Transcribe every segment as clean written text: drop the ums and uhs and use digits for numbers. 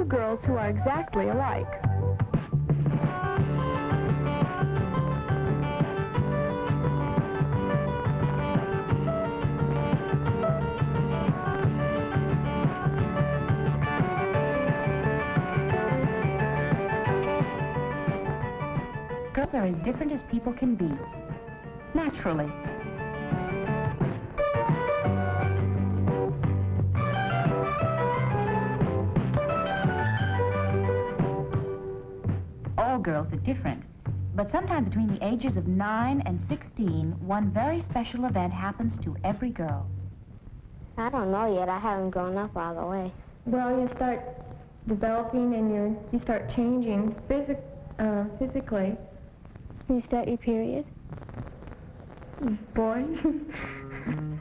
two girls who are exactly alike. Girls are as different as people can be, naturally. All girls are different, but sometime between the ages of 9 and 16, one very special event happens to every girl. I don't know yet. I haven't grown up all the way. Well, you start developing and you start changing physically. You start your period? Boy.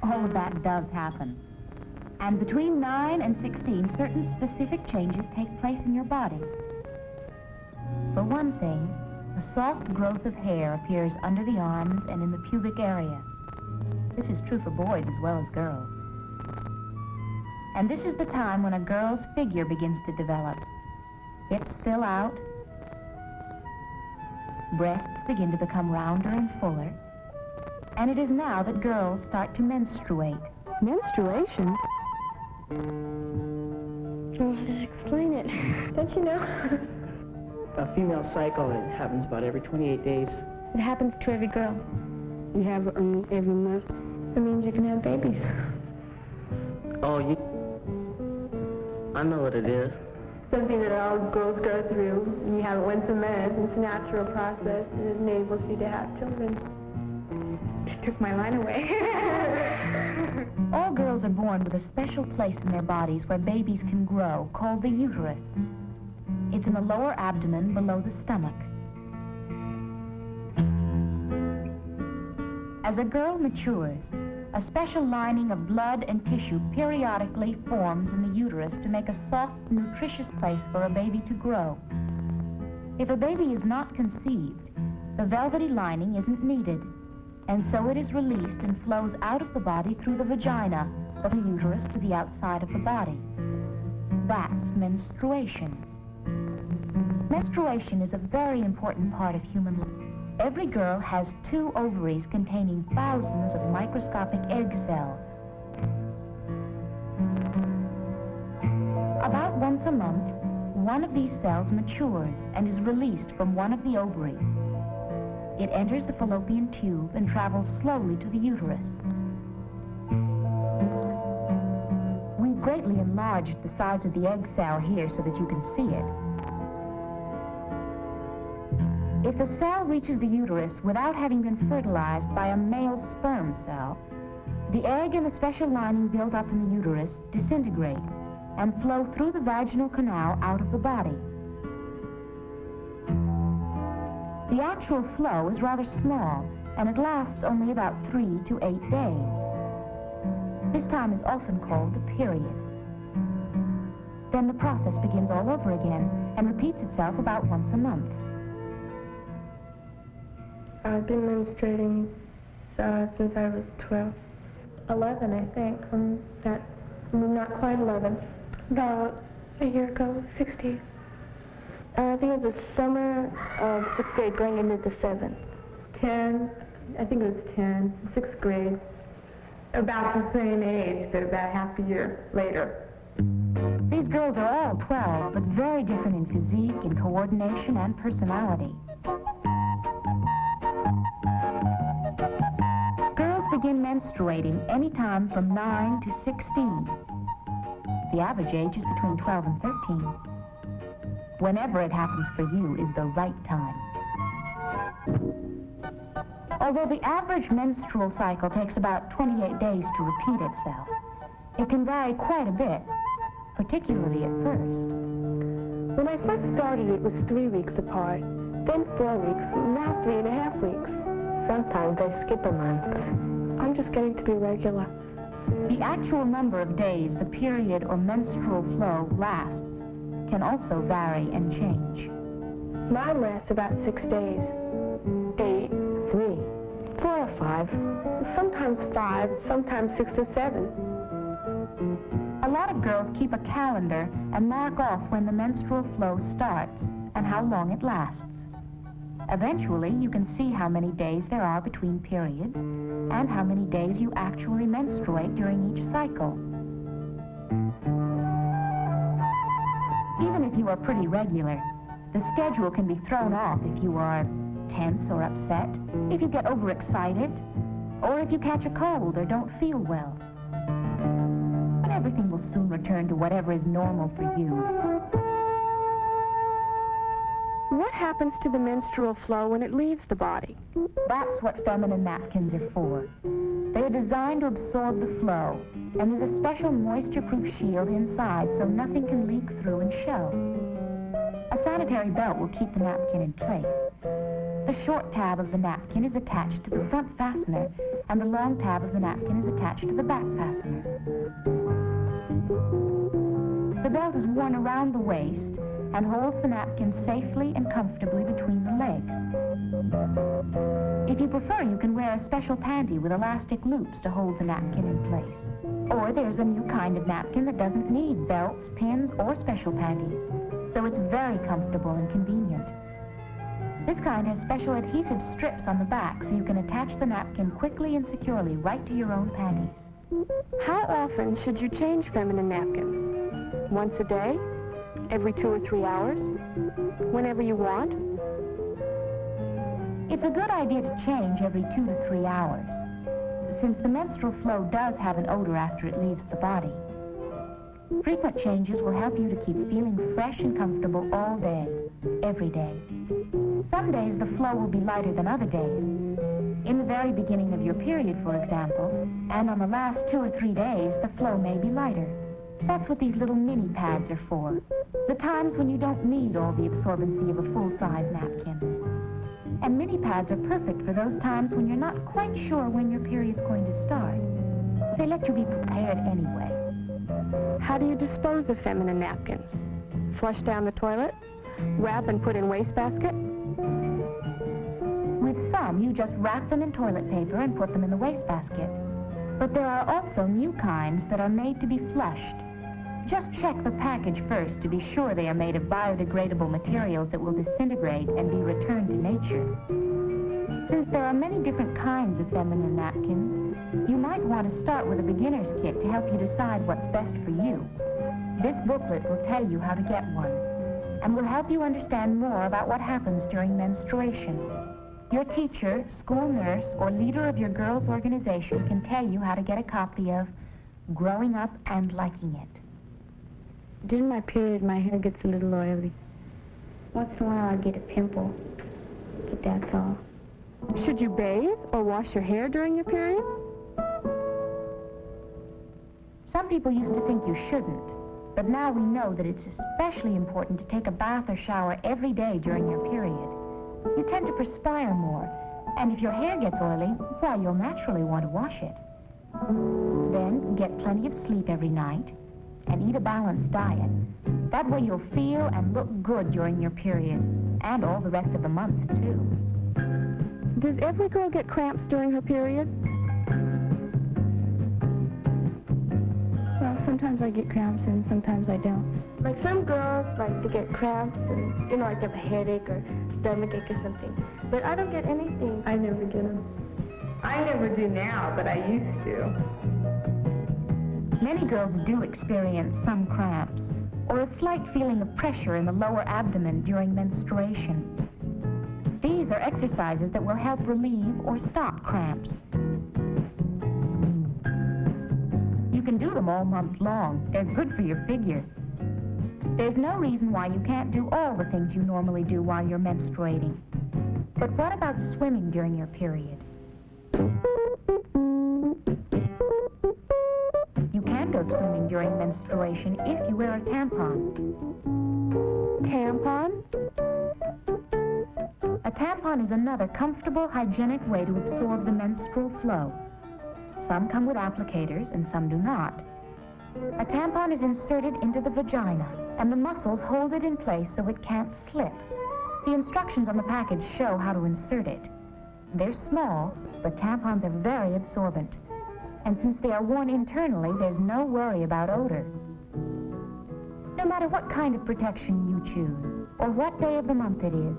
All of that does happen. And between 9 and 16, certain specific changes take place in your body. For one thing, a soft growth of hair appears under the arms and in the pubic area. This is true for boys as well as girls. And this is the time when a girl's figure begins to develop. Hips fill out, breasts begin to become rounder and fuller, and it is now that girls start to menstruate. Menstruation? I don't know how to explain it. Don't you know? A female cycle, it happens about every 28 days. It happens to every girl. You have it every month. It means you can have babies. Oh, I know what it is. Something that all girls go through. You have it once a month. It's a natural process, and it enables you to have children. It took my line away. All girls are born with a special place in their bodies where babies can grow, called the uterus. It's in the lower abdomen below the stomach. As a girl matures, a special lining of blood and tissue periodically forms in the uterus to make a soft, nutritious place for a baby to grow. If a baby is not conceived, the velvety lining isn't needed, and so it is released and flows out of the body through the vagina, from the uterus to the outside of the body. That's menstruation. Menstruation is a very important part of human life. Every girl has 2 ovaries containing thousands of microscopic egg cells. About once a month, one of these cells matures and is released from one of the ovaries. It enters the fallopian tube and travels slowly to the uterus. We've greatly enlarged the size of the egg cell here so that you can see it. If the cell reaches the uterus without having been fertilized by a male sperm cell, the egg and the special lining built up in the uterus disintegrate and flow through the vaginal canal out of the body. The actual flow is rather small, and it lasts only about 3 to 8 days. This time is often called the period. Then the process begins all over again and repeats itself about once a month. I've been menstruating since I was 12. 11, I think, not quite 11. About a year ago, 16. I think it was the summer of 6th grade going into the 7th. 10, I think it was 10, 6th grade. About the same age, but about half a year later. These girls are all 12, but very different in physique, in coordination, and personality. Girls begin menstruating anytime from 9 to 16. The average age is between 12 and 13. Whenever it happens for you is the right time. Although the average menstrual cycle takes about 28 days to repeat itself, it can vary quite a bit, particularly at first. When I first started, it was 3 weeks apart, then 4 weeks, now 3.5 weeks. Sometimes I skip a month. I'm just getting to be regular. The actual number of days the period or menstrual flow lasts can also vary and change. Mine lasts about 6 days. 8. 3, 4 or 5. Sometimes 5, sometimes 6 or 7. A lot of girls keep a calendar and mark off when the menstrual flow starts and how long it lasts. Eventually, you can see how many days there are between periods and how many days you actually menstruate during each cycle. Even if you are pretty regular, the schedule can be thrown off if you are tense or upset, if you get overexcited, or if you catch a cold or don't feel well. But everything will soon return to whatever is normal for you. What happens to the menstrual flow when it leaves the body? That's what feminine napkins are for. They are designed to absorb the flow, and there's a special moisture-proof shield inside so nothing can leak through and show. A sanitary belt will keep the napkin in place. The short tab of the napkin is attached to the front fastener, and the long tab of the napkin is attached to the back fastener. The belt is worn around the waist and holds the napkin safely and comfortably between the legs. If you prefer, you can wear a special panty with elastic loops to hold the napkin in place. Or there's a new kind of napkin that doesn't need belts, pins, or special panties, so it's very comfortable and convenient. This kind has special adhesive strips on the back so you can attach the napkin quickly and securely right to your own panties. How often should you change feminine napkins? Once a day? Every 2 or 3 hours? Whenever you want? It's a good idea to change every 2 to 3 hours, since the menstrual flow does have an odor after it leaves the body. Frequent changes will help you to keep feeling fresh and comfortable all day, every day. Some days the flow will be lighter than other days. In the very beginning of your period, for example, and on the last 2 or 3 days, the flow may be lighter. That's what these little mini pads are for. The times when you don't need all the absorbency of a full-size napkin. And mini pads are perfect for those times when you're not quite sure when your period's going to start. They let you be prepared anyway. How do you dispose of feminine napkins? Flush down the toilet? Wrap and put in wastebasket? With some, you just wrap them in toilet paper and put them in the wastebasket. But there are also new kinds that are made to be flushed. Just check the package first to be sure they are made of biodegradable materials that will disintegrate and be returned to nature. Since there are many different kinds of feminine napkins, you might want to start with a beginner's kit to help you decide what's best for you. This booklet will tell you how to get one, and will help you understand more about what happens during menstruation. Your teacher, school nurse, or leader of your girls' organization can tell you how to get a copy of Growing Up and Liking It. During my period, my hair gets a little oily. Once in a while, I get a pimple, but that's all. Should you bathe or wash your hair during your period? Some people used to think you shouldn't, but now we know that it's especially important to take a bath or shower every day during your period. You tend to perspire more, and if your hair gets oily, well, you'll naturally want to wash it. Then get plenty of sleep every night and eat a balanced diet. That way you'll feel and look good during your period, and all the rest of the month, too. Does every girl get cramps during her period? Well, sometimes I get cramps and sometimes I don't. Like some girls like to get cramps and, like they have a headache or stomachache or something. But I don't get anything. I never get them. I never do now, but I used to. Many girls do experience some cramps, or a slight feeling of pressure in the lower abdomen during menstruation. These are exercises that will help relieve or stop cramps. You can do them all month long. They're good for your figure. There's no reason why you can't do all the things you normally do while you're menstruating. But what about swimming during your period? You can go swimming during menstruation if you wear a tampon. Tampon? A tampon is another comfortable, hygienic way to absorb the menstrual flow. Some come with applicators and some do not. A tampon is inserted into the vagina, and the muscles hold it in place so it can't slip. The instructions on the package show how to insert it. They're small, but tampons are very absorbent. And since they are worn internally, there's no worry about odor. No matter what kind of protection you choose, or what day of the month it is,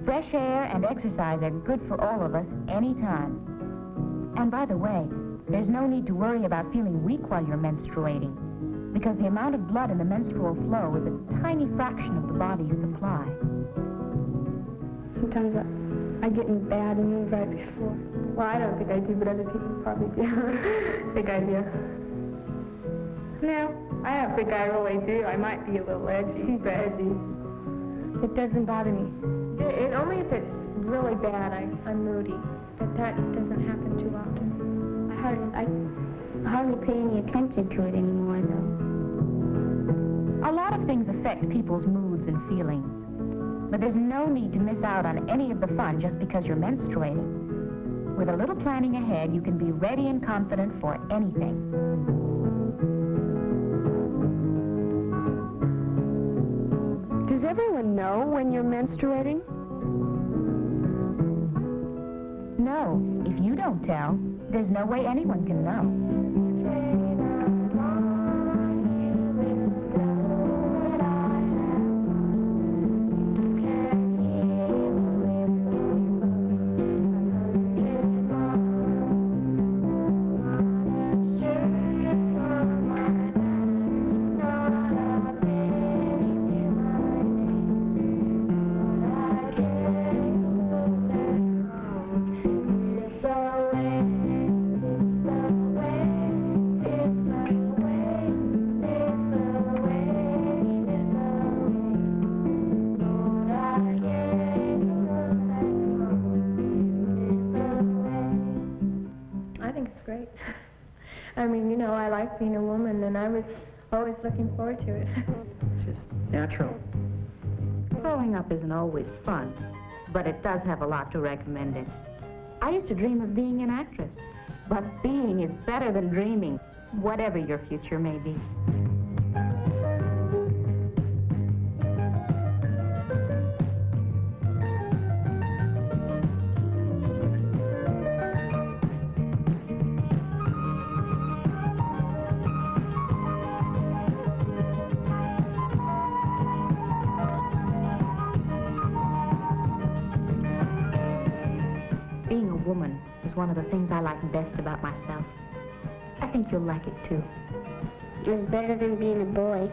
fresh air and exercise are good for all of us anytime. And by the way, there's no need to worry about feeling weak while you're menstruating, because the amount of blood in the menstrual flow is a tiny fraction of the body's supply. Sometimes I get in bad mood right before. Well, I don't think I do, but other people probably do. I think I do. No, I don't think I really do. I might be a little edgy. She's edgy. It doesn't bother me. It only if it's really bad, I'm moody. But that doesn't happen too often. I hardly pay any attention to it anymore, though. A lot of things affect people's moods and feelings. But there's no need to miss out on any of the fun just because you're menstruating. With a little planning ahead, you can be ready and confident for anything. Does everyone know when you're menstruating? No, if you don't tell, there's no way anyone can know. I mean, you know, I like being a woman, and I was always looking forward to it. It's just natural. Growing up isn't always fun, but it does have a lot to recommend it. I used to dream of being an actress, but being is better than dreaming, whatever your future may be. Being a woman is one of the things I like best about myself. I think you'll like it too. It's better than being a boy.